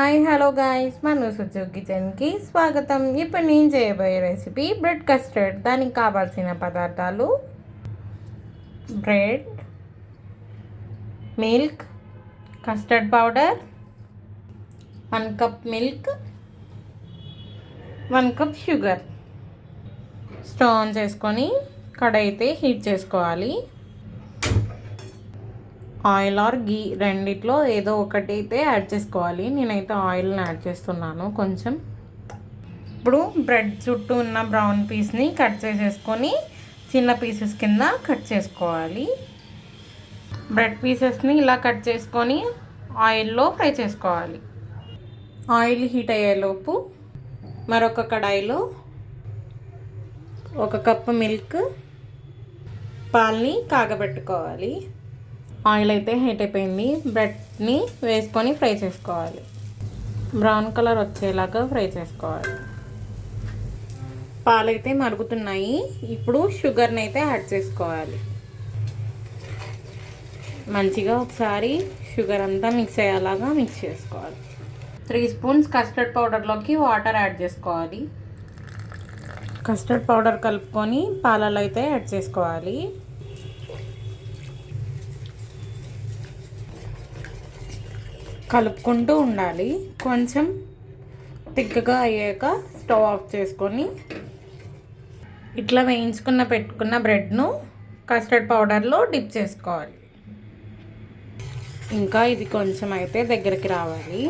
Hi hello guys, మన సుజు కిచెన్కి స్వాగతం. ఇప్పుడు నేను చేయబోయే రెసిపీ బ్రెడ్ కస్టర్డ్. దానికి కావాల్సిన పదార్థాలు: bread, milk, custard powder, 1 cup milk, 1 cup sugar. Stove on చేసుకొని కడాయి అయితే హీట్ చేసుకోవాలి. ఆయిల్ ఆర్ గీ రెండిట్లో ఏదో ఒకటి అయితే యాడ్ చేసుకోవాలి. నేనైతే ఆయిల్ని యాడ్ చేస్తున్నాను కొంచెం. ఇప్పుడు బ్రెడ్ చుట్టూ ఉన్న బ్రౌన్ పీస్ని కట్ చేసేసుకొని చిన్న పీసెస్ కింద కట్ చేసుకోవాలి. బ్రెడ్ పీసెస్ని ఇలా కట్ చేసుకొని ఆయిల్లో ఫ్రై చేసుకోవాలి. ఆయిల్ హీట్ అయ్యేలోపు మరొక కడాయిలో 1 కప్పు మిల్క్, పాలని కాగబెట్టుకోవాలి. ఆయిల్ అయితే హీట్ అయిపోయింది. బ్రెడ్ని వేసుకొని ఫ్రై చేసుకోవాలి. బ్రౌన్ కలర్ వచ్చేలాగా ఫ్రై చేసుకోవాలి. పాలైతే మరుగుతున్నాయి. ఇప్పుడు షుగర్ని అయితే యాడ్ చేసుకోవాలి. మంచిగా ఒకసారి షుగర్ అంతా మిక్స్ అయ్యేలాగా మిక్స్ చేసుకోవాలి. 3 స్పూన్స్ కస్టర్డ్ పౌడర్లోకి వాటర్ యాడ్ చేసుకోవాలి. కస్టర్డ్ పౌడర్ కలుపుకొని పాలలో అయితే యాడ్ చేసుకోవాలి. కలుపుకుంటూ ఉండాలి. కొంచెం తిక్కగా అయ్యాక స్టవ్ ఆఫ్ చేసుకొని ఇట్లా పెట్టుకున్న బ్రెడ్ను కస్టర్డ్ పౌడర్లో డిప్ చేసుకోవాలి. ఇంకా ఇది కొంచెం అయితే దగ్గరికి రావాలి.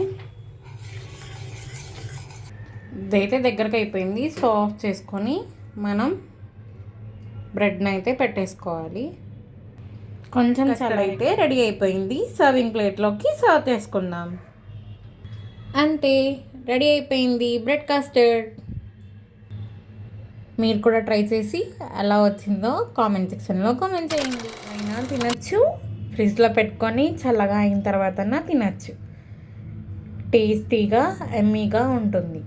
ఇదైతే దగ్గరికి అయిపోయింది. స్టవ్ ఆఫ్ చేసుకొని మనం బ్రెడ్ని అయితే పెట్టేసుకోవాలి. కొంచెం చల్లైతే రెడీ అయిపోయింది. సర్వింగ్ ప్లేట్లోకి సర్వ్ చేసుకుందాం. అంతే, రెడీ అయిపోయింది బ్రెడ్ కస్టర్డ్. మీరు కూడా ట్రై చేసి ఎలా వచ్చిందో కామెంట్ సెక్షన్లో కామెంట్ చేయండి. అయినా తినచ్చు, ఫ్రిడ్జ్లో పెట్టుకొని చల్లగా అయిన తర్వాత తినచ్చు. టేస్టీగా ఎమ్మీగా ఉంటుంది.